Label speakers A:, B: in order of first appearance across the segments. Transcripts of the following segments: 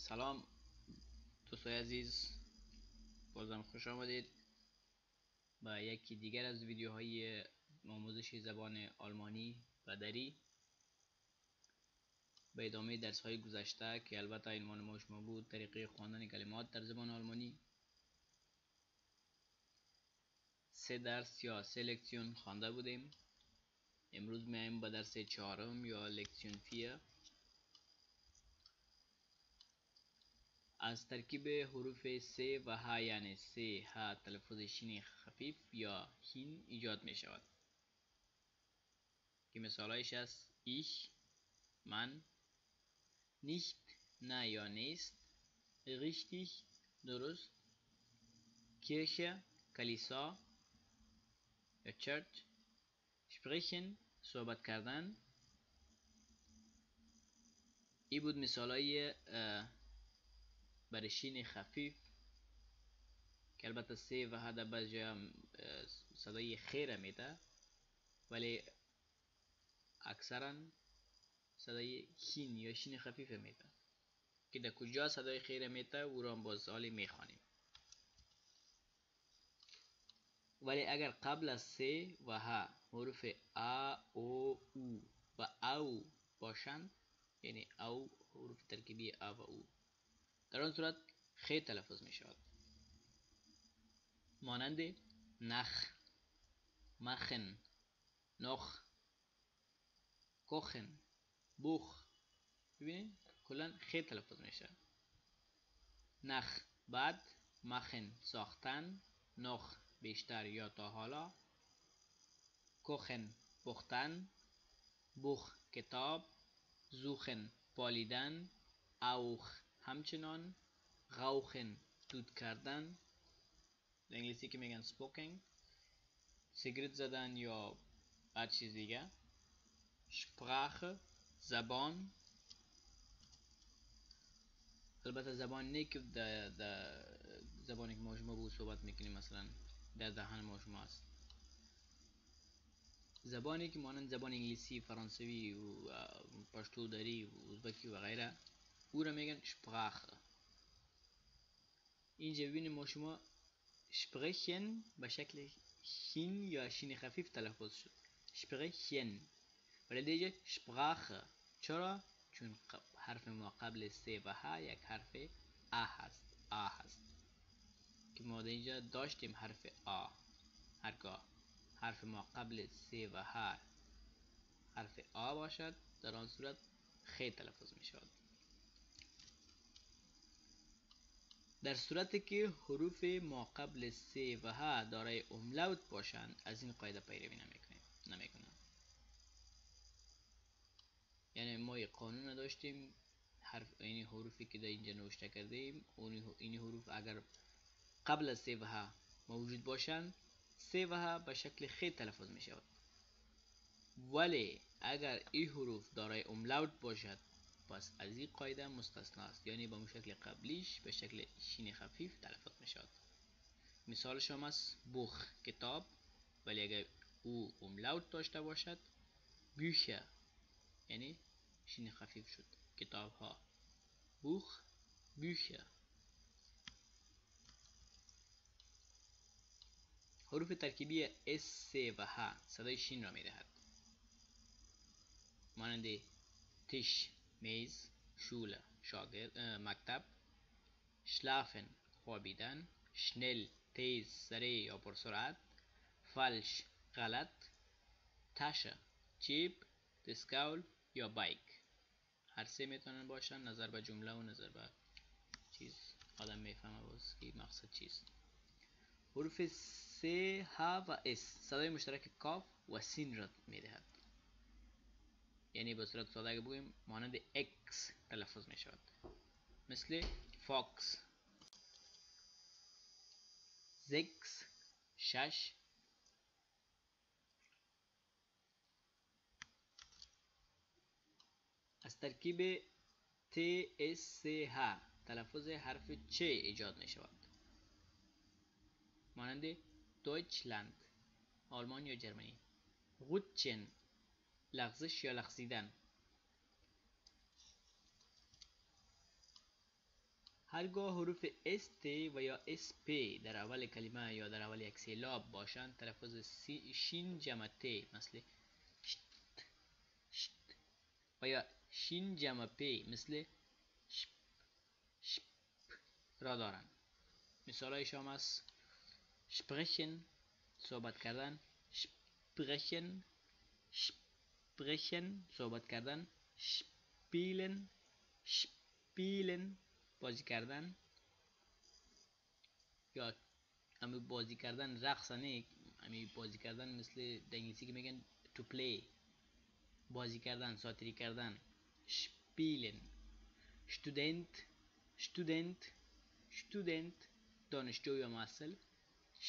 A: سلام دوستای عزیز، بازم خوش آمدید به یکی دیگر از ویدیوهای آموزش زبان آلمانی و دری. به ادامه درس های گذشته که البته عنوان ما شما بود طریقه خواندن کلمات در زبان آلمانی. 3 درس یا 3 لکسیون خوانده بودیم. امروز میایم به درس 4 یا لکسیون 4. از ترکیب حروف س و ه، یعنی س ه تلفظ شین خفیف یا هین ایجاد می شود که مثالایش است ich، من، nicht نه یا نیست، richtig درست، Kirche کلیسا یا church، sprechen صحبت کردن. این بود مثالای برای شین خفیف که البته س و ه در بعض جای صدای خیره میده، ولی اکثرا صدای شین یا شین خفیف میده که در کجا صدای خیره میده او را باز حالی میخوانیم. ولی اگر قبل از س و ه حروف ا او او و او باشند، یعنی او حروف ترکیبی ا و او، در آن صورت خ تلفظ می شود، مانند نخ، مخن، نخ، کوخن، بوخ. ببینید کلا خ تلفظ میشه. نخ بعد، مخن ساختن، نخ بیشتر یا تا حالا، کوخن پختن، بوخ کتاب، زوخن پالیدن، اوخ همچنان، غوخن دود کردن، در انگلیسی که میگن سپوکینگ، سیگرت زدن یا هر چیز دیگه. شپراخه زبان، البته زبان نه که در زبانی که ما شما بود صحبت میکنیم مثلا در دهن ما شما است، زبانی که مانند زبان انگلیسی، فرانسوی و پشتو، دری و ازبکی و غیره، او را میگن شپراخه. اینجا ببینیم ما شما sprechen به شکل شین یا شین خفیف تلفظ شد، sprechen، ولی دیگه شپراخه. چرا؟ چون حرف ما قبل س و ه یک حرف ا هست که ما اینجا داشتیم حرف ا. هرگاه حرف ما قبل س و ه حرف ا باشد در آن صورت خ تلفظ می شود. در صورتی که حروف ما قبل س و ه دارای املاوت باشند از این قاعده پیروی نمیکنند. یعنی ما یک قانون داشتیم، این حروفی که در اینجا نوشته کردیم، این حروف اگر قبل از س و ه موجود باشند، س و ه به شکل خ تلفظ می شود. ولی اگر این حروف دارای املاوت باشد پس از این قاعده مستثنا است، یعنی به شکل قبلیش به شکل شین خفیف تلفظ می شود. مثالش هم است بوخ کتاب، ولی اگر او املاوت داشته باشد bücher، یعنی شین خفیف شد، کتاب ها، بوخ bücher. حروف ترکیبی S، C و H صدای شین را می دهد، مانند تش میز، شوله مکتب، شلافن خوابیدن، شنل تیز سریع یا پرسرعت، فالش غلط، تاشه چیپ، دسکاول یا بایک. هر سه میتونن باشن، نظر به جمله و نظر به چیز آدم میفهمه باز که مقصد چیست. حروف س، ه و اس صدای مشترک کاف و سین را میدهد، یعنی به صورت ساده بگوییم مانند اکس تلفظ می شود، مثل فاکس، زکس شش، از ترکیب ت اس س ه تلفظ حرف چ ایجاد می شود، مانند دویچلند آلمان یا جرمنی، رutschen لغزش یا لغزیدن، هرگاه حروف است و یا اسپ در اول کلمه یا در اول یک سیلاب باشند تلفظ شین جمع ت مثل شت شت و یا شین جمع پ مثل شپ شپ را دارند. مثال هایشان است sprechen صحبت کردن، sprechen sprechen صحبت کردن، spielen spielen بازی کردن یا امی بازی کردن رقص نه، امی بازی کردن مثل در انگلیسی که میگن to play، بازی کردن ساتری کردن. spielen student student student دانشجو یا محصل.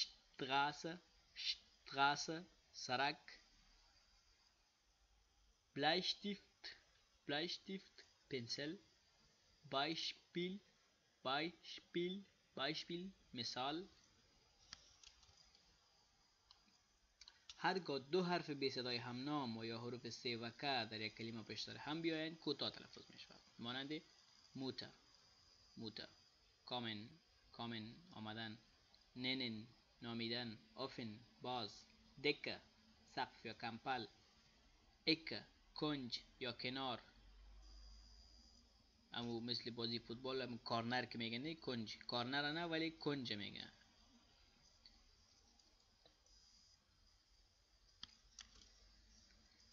A: Straße Straße سرک. Bleistift Bleistift پنسل. Beispiel Beispiel Beispiel مثال. هرگاه دو حرف بی صدای همنام و یا حروف س و ک در یک کلمه پشت سر هم بیایند کوتاه تلفظ می شود، مانند موتر موتر، کامن کامن آمدن، ننن نامیدن، آفن باز، دکه سقف یا کمپل، اکه کنج یا کنار، امو مثل بازی فوتبال هم کارنر که میگن نه، کنج کارنر نه ولی کنج میگن.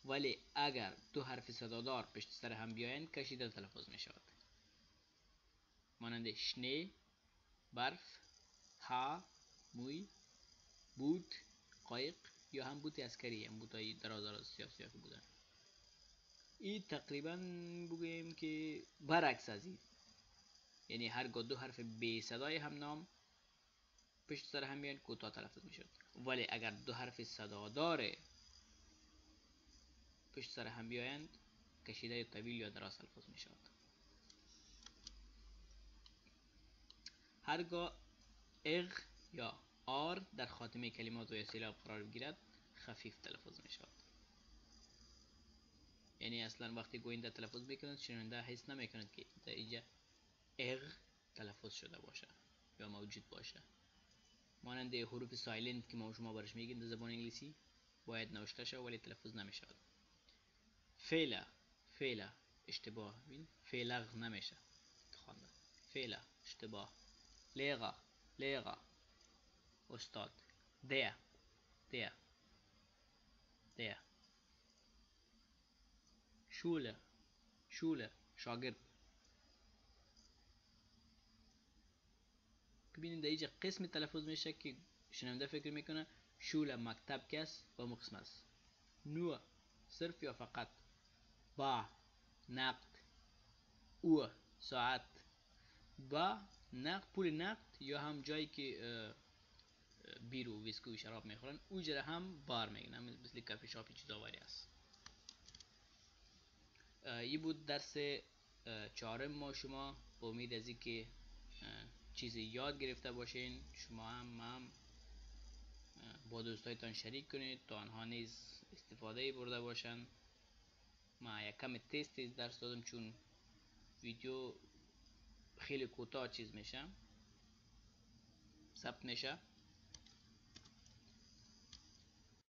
A: ولی اگر دو حرف صدادار پشت سر هم بیایند کشیده تلفظ می شود، مانند شنه برف، ها موی، بوت قایق یا هم بوت عسکری، هم بوتای دراز سیاه بودن. این تقریبا بگوییم که برعکس از این، یعنی هرگاه دو حرف بی صدای همنام پشت سر هم بیایند کوتاه تلفظ می شود، ولی اگر دو حرف صدادار پشت سر هم بیایند کشیده طویل یا دراز تلفظ می شود. هرگاه اغ یا آر در خاتمه کلمات و یا سیلاب قرار بگیرد خفیف تلفظ می شود، یعنی اصلا وقتی گوینده تلفظ میکند شنونده حس نمیکند که در اینجا اغ تلفظ شده باشه یا موجود باشه. مانند حروف سایلنت که ما شما برش میگیم در زبان انگلیسی باید نوشته شود ولی تلفظ نمیشود. فعل فعل اشتباه، فعلغ نمیشه خوانده، فعل اشتباه. لیغا لیغا استاد. دیا دیا دیا. شوله شوله شاگرد. ببینید در اینجا قسم تلفظ میشه که شنونده فکر میکنه شوله مکتب کس و مقسم است. نو صرف یا فقط. با نقد. او ساعت. با نقد پول نقد یا هم جایی که بیرو ویسکی و شراب میخورن او جره هم بار میگن، مثل کافی شاپی چیزاوری است. این بود درس چهارم ما شما، با امید از اینکه چیزی یاد گرفته باشین. شما هم با دوستایتان شریک کنید تا آنها نیز استفاده برده باشند. ما یک کم تست درس دادم چون ویدیو خیلی کوتاه چیز میشه ثبت میشه.